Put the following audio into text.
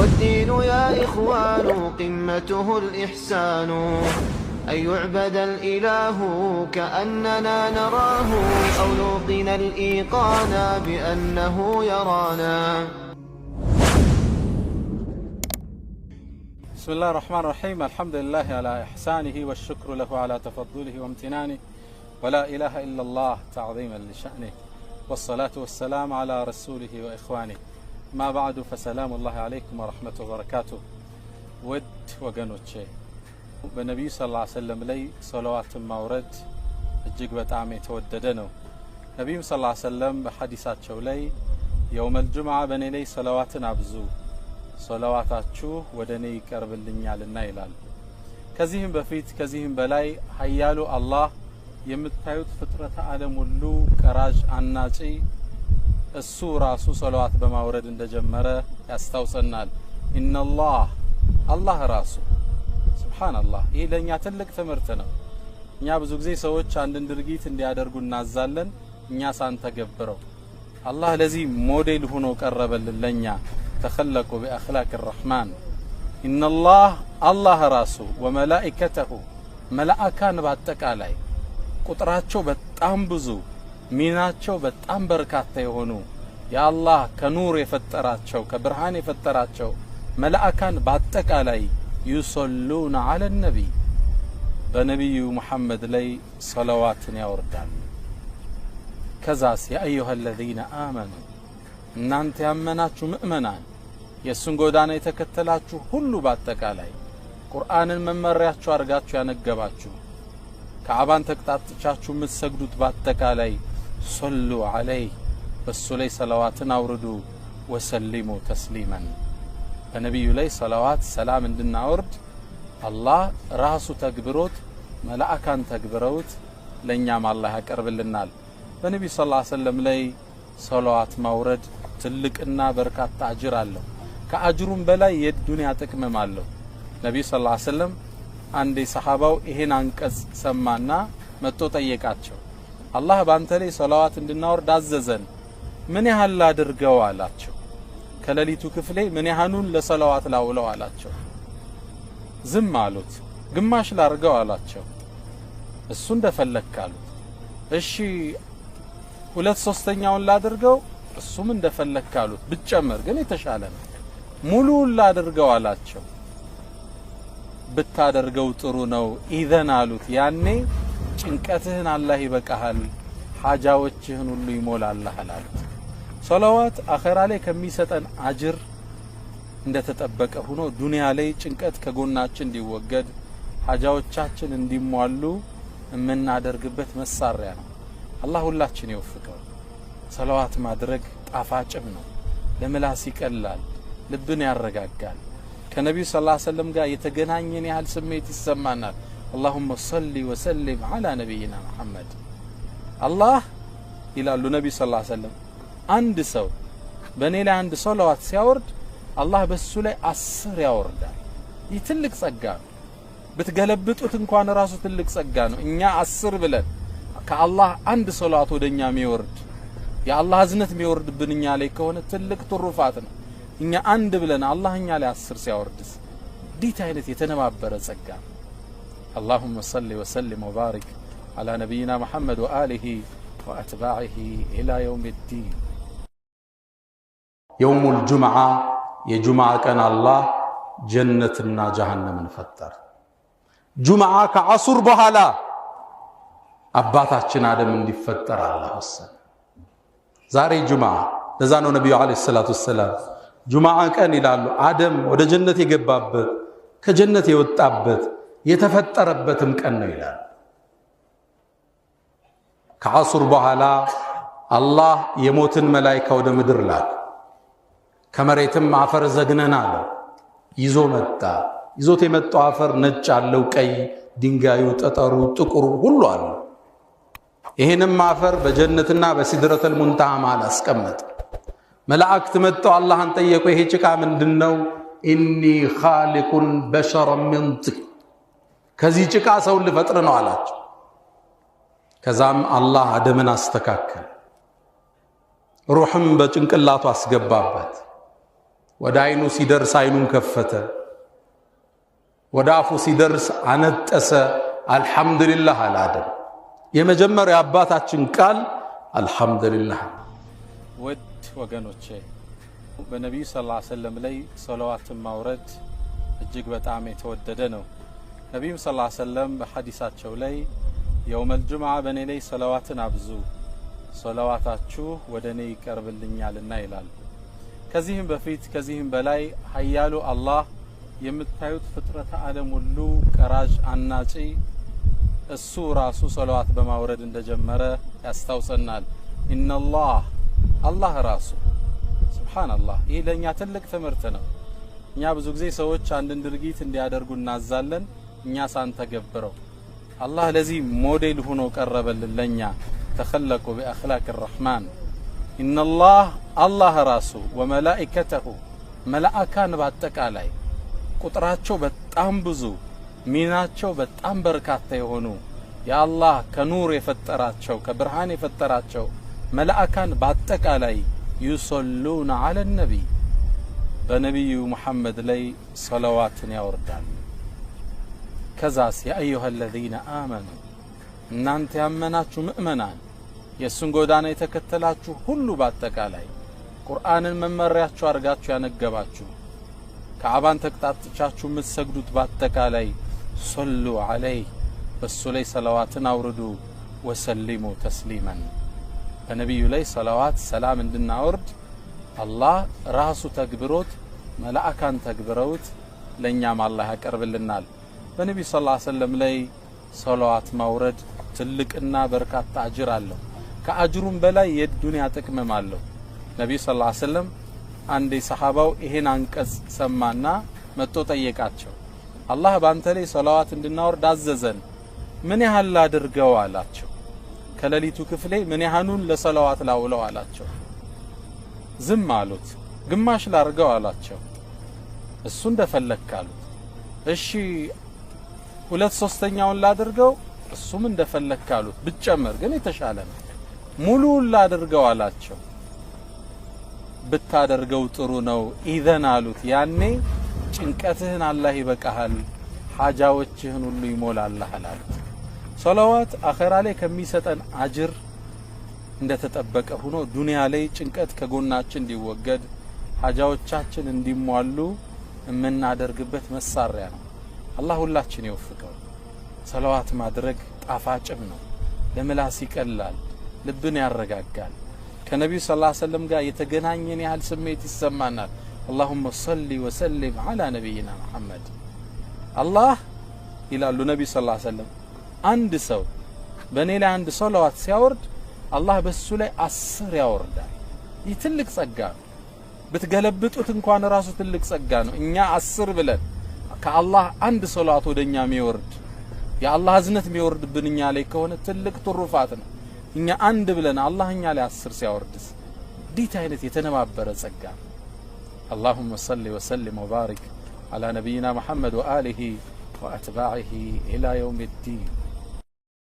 والدين يا إخوان قمته الإحسان أن يعبد الإله كأننا نراه أو نوقن الإيقان بأنه يرانا. بسم الله الرحمن الرحيم. الحمد لله على إحسانه والشكر له على تفضله وامتنانه ولا إله إلا الله تعظيما لشأنه والصلاة والسلام على رسوله وإخوانه ما بعد فسلام الله عليكم ورحمة وبركاته. ود وقنوتشي በነቢዩ ሰለላሁ ዐለይሂ ወሰለም ላይ ሰለዋትን ማውረድ እጅግ በጣም የተወደደ ነው። ነቢዩ ሰለላሁ ዐለይሂ ወሰለም በሐዲሳቸው ላይ የውመል ጁምዓ በእኔ ላይ ሰለዋትን አብዙ፣ ሰለዋታችሁ ወደ እኔ ይቀርብልኛልና ይላሉ። ከዚህም በፊት ከዚህም በላይ ኃያሉ አላህ የምታዩት ፍጥረተ ዓለም ሁሉ ቀራጅ አናጺ እሱ ራሱ ሰለዋት በማውረድ እንደጀመረ ያስታውሰናል። ኢነላህ አላህ ራሱ ሱብሃንአላህ። ይህ ለእኛ ትልቅ ትምህርት ነው። እኛ ብዙ ጊዜ ሰዎች አንድን ድርጊት እንዲያደርጉ እናዛለን፣ እኛ ሳንተገብረው አላህ ለዚህ ሞዴል ሆኖ ቀረበልን ለኛ። ተኸለቁ ቢአኽላቅ الرحمن ኢነላህ አላህ ራሱ ወመላኢከተሁ መላእካን በአጠቃላይ ቁጥራቸው በጣም ብዙ ሚናቸው በጣም በርካታ የሆኑ የአላህ ከኑር የፈጠራቸው ከብርሃን የፈጠራቸው መላእካን በአጠቃላይ يصلون على النبي በነቢዩ ሙሐመድ ላይ ሰለዋትን ያወርዳሉ። ከዛስ ያ አዩሃ الذين آمنوا እናንተ ያመናችሁ ምእመናን የእሱን ጎዳና የተከተላችሁ ሁሉ በአጠቃላይ ቁርአንን መመሪያችሁ አድርጋችሁ ያነገባችሁ ከዓባን ተቅጣጥቻችሁ የምትሰግዱት በአጠቃላይ ሶሉ ዐለይህ በሱ ላይ ሰለዋትን አውርዱ ወሰሊሙ ተስሊመን በነቢዩ ላይ ሰለዋት ሰላም እንድናወርድ አላህ ራሱ ተግብሮት መላእካን ተግብረውት ለእኛም አላህ ያቀርብልናል። በነቢዩ ሰለላሁ ዐለይሂ ወሰለም ላይ ሰለዋት ማውረድ ትልቅና በርካታ አጅር አለው። ከአጅሩም በላይ የዱንያ ጥቅምም አለው። ነቢዩ ሰለላሁ ዐለይሂ ወሰለም አንዴ ሰሃባው ይሄን አንቀጽ ሰማና መጥቶ ጠየቃቸው። አላህ ባንተ ላይ ሰለዋት እንድናወርድ አዘዘን፣ ምን ያህል ላድርገው አላቸው። ከሌሊቱ ክፍሌ ምን ያህሉን ለሰለዋት ላውለው አላቸው። ዝም አሉት። ግማሽ ላርገው አላቸው። እሱ እንደፈለክ አሉት። እሺ 2/3ኛውን ላድርገው፣ እሱም እንደፈለክ አሉት። ብጨመር ግን የተሻለ ነው። ሙሉውን ላድርገው አላቸው። ብታደርገው ጥሩ ነው ኢዘን አሉት። ያኔ ጭንቀትህን አላህ ይበቃሃል፣ ሐጃዎችህን ሁሉ ይሞላልሃል አሉት። ሰለዋት አኺራ ላይ ከሚሰጠን አጅር እንደተጠበቀ ሆኖ ዱንያ ላይ ጭንቀት ከጎናችን እንዲወገድ ሐጃዎቻችን እንዲሟሉ የምናደርግበት መሳሪያ ነው። አላህ ሁላችን ይወፍቀው። ሰለዋት ማድረግ ጣፋጭም ነው፣ ለምላስ ይቀላል፣ ልብን ያረጋጋል። ከነቢዩ ሰለላሁ ዐለይሂ ወሰለም ጋር የተገናኘን ያህል ስሜት ይሰማናል። اللهم صل وسلم على نبينا محمد አላህ ይላሉ ነቢዩ ሰለላሁ ዐለይሂ ወሰለም አንድ ሰው በእኔ ላይ አንድ ሰለዋት ሲያወርድ አላህ በሱ ላይ 10 ያወርዳል። ይህ ትልቅ ጸጋ ነው። ብትገለብጡት እንኳን ራሱ ትልቅ ጸጋ ነው። እኛ 10 ብለን ከአላህ አንድ ሰለዋት ወደኛ የሚወርድ የአላህ እዝነት የሚወርድብን እኛ ላይ ከሆነ ትልቅ ትሩፋት ነው። እኛ አንድ ብለን አላህ እኛ ላይ 10 ሲያወርድስ እንዴት አይነት የተነባበረ ጸጋ ነው። اللهم صل وسلم وبارك على نبينا محمد وآله وأتباعه إلى يوم الدين. يوم الجمعة يجمع كان الله جنتنا جهنم فطر. جمعة كعصر بحالا أباتاتنا آدم እንዲፈጠር الله وسلم. ዛሬ ጁምዓ ለዛኑ ነብዩ አለይሂ ሰላቱ ወሰለም ጁምዓ ቀን ይላሉ አደም ወደ ጀነት የገባበት ከጀነት የወጣበት የተፈጠረበትም ቀን ነው ይላል። ከዓሱር በኋላ አላህ የሞትን መላእክት ወደ ምድር ላከ። ከመሬትም አፈር ዘግነን አለ ይዞ መጣ። ይዞት የመጣው አፈር ነጭ አለው፣ ቀይ፣ ድንጋዩ፣ ጠጠሩ፣ ጥቁሩ ሁሉ አለ። ይሄንም አፈር በጀነትና በሲድረተል ሙንተሃ መሃል አስቀመጠ። መላእክት መጥተው አላህን ጠየቁ፣ ይሄ ጭቃ ምንድነው? ኢኒ ኻሊቁን በሸረን ሚን ጢን፣ ከዚህ ጭቃ ሰውን ልፈጥር ነው አላቸው። ከዛም አላህ አደምን አስተካከለ፣ ሩህም በጭንቅላቱ አስገባበት። ወደ አይኑ ሲደርስ አይኑን ከፈተ፣ ወደ አፉ ሲደርስ አነጠሰ። አልহামዱሊላህ አላለም። የመጀመሪያ አባታችን ቃል አልহামዱሊላህ። ውድ ወገኖቼ በነብዩ ሰለላሁ ዐለይሂ ወሰለም ላይ ሶላዋትን ማውረድ እጅግ በጣም የተወደደ ነው። ነብዩ ሰለላሁ ዐለይሂ ወሰለም በሐዲሳቸው ላይ የውመል ጁምዓ በኔ ላይ ሶላዋትን አብዙ፣ ሶላዋታችሁ ወደኔ ይቀርብልኛልና ይላሉ። ከዚህም በፊት ከዚህም በላይ ኃያሉ አላህ የምታዩት ፍጥረተ ዓለም ሁሉ ቀራጅ አናጪ እሱ ራሱ ሶላዋት በማውረድ እንደጀመረ ያስታውሰናል። ኢነላህ አላህ ራሱ ሱብሃንአላህ። ይህ ለኛ ትልቅ ትምህርት ነው። እኛ ብዙ ጊዜ ሰዎች አንድን ድርጊት እንዲያደርጉ እናዛለን፣ እኛ ሳንተገብረው አላህ ለዚህ ሞዴል ሆኖ ቀረበልን ለኛ። ተኸለቁ ቢአኽላቅ الرحمن ኢነላህ አላህ ራሱ ወመላኢከተሁ መላእካን በአጠቃላይ ቁጥራቸው በጣም ብዙ ሚናቸው በጣም በርካታ የሆኑ የአላህ ከኑር የፈጠራቸው ከብርሃን የፈጠራቸው መላእካን በአጠቃላይ ይصلون على النبي በነብዩ መሐመድ ላይ ሶላዋትን ያወርዳሉ። ከዛስ ያ አዩሃ الذين آمنوا እናንተ ያመናችሁ ምእመናን የሱን ጎዳና የተከተላችሁ ሁሉ በአጠቃላይ ቁርአንን መመሪያችሁ አርጋችሁ ያነገባችሁ ከአባን ተቅጣጥቻችሁ የምትሰግዱት በአጠቃላይ ሶሉ ዐለይሂ በሱ ላይ ሰላዋትን አውርዱ፣ ወሰሊሙ ተስሊማን በነብዩ ላይ ሰላዋት ሰላም እንድናወርድ አላህ ራሱ ተግብሮት መላእካን ተግብረውት ለኛም አላህ ያቀርብልናል። በነብዩ ሰለላሁ ዐለይሂ ወሰለም ላይ ሰላዋት ማውረድ ትልቅና በርካታ አጅር አለው። ከአጅሩም በላይ የዱንያ ጥቅምም አለው። ነብዩ ሰለላሁ ዐለይሂ ወሰለም አንዴ ሰሃባው ይሄን አንቀጽ ሰማና መጥቶ ጠየቃቸው። አላህ ባንተ ላይ ሰላዋት እንድናወርድ አዘዘን፣ ምን ያህል አድርገው አላቸው። ከሌሊቱ ክፍሌ ምን ያህሉን ለሰላዋት ላውለው አላቸው። ዝም አሉት። ግማሽ ላርገው አላቸው። እሱ እንደፈለክ አሉት። እሺ 2/3ኛውን ላድርገው፣ እሱም እንደፈለክ አሉት። ብጨመር ግን የተሻለ ነው። ሙሉውን ላድርገው አላቸው። ብታደርገው ጥሩ ነው ኢዘን አሉት። ያኔ ጭንቀትህን አላህ ይበቃሃል፣ ሐጃዎችህን ሁሉ ይሞላልሃል አሉት። ሶላዋት አኺራ ላይ ከሚሰጠን አጅር እንደተጠበቀ ሆኖ ዱንያ ላይ ጭንቀት ከጎናችን እንዲወገድ ሐጃዎቻችን እንዲሟሉ የምናደርግበት መሳሪያ ነው። አላህ ሁላችን ይወፍቀው። ሶላዋት ማድረግ ጣፋጭም ነው፣ ለምላስ ይቀላል፣ ልብን ያረጋጋል። ከነብዩ ሰለላሁ ዐለይሂ ወሰለም ጋር የተገናኘን ያህል ስሜት ይሰማናል። اللهم صل وسلم على نبينا محمد አላህ ይላሉ ነብዩ ሰለላሁ ዐለይሂ ወሰለም አንድ ሰው በኔ ላይ አንድ ሶላዋት ሲያወርድ አላህ በሱ ላይ 10 ያወርዳል። ይህ ትልቅ ጸጋ ነው። ብትገለብጡት እንኳን ራሱ ትልቅ ጸጋ ነው። እኛ 10 ብለን ከአላህ አንድ ሶላዋት ወደኛ የሚወርድ የአላህ እዝነት የሚወርድብን እኛ ላይ ከሆነ ትልቅ ትሩፋት ነው። እኛ አንድ ብለን አላህ እኛ ላይ 10 ሲያወርድስ ዲት አይነት የተነባበረ ጸጋ። اللهم صل وسلم وبارك على نبينا محمد وآله وأتباعه إلى يوم الدين.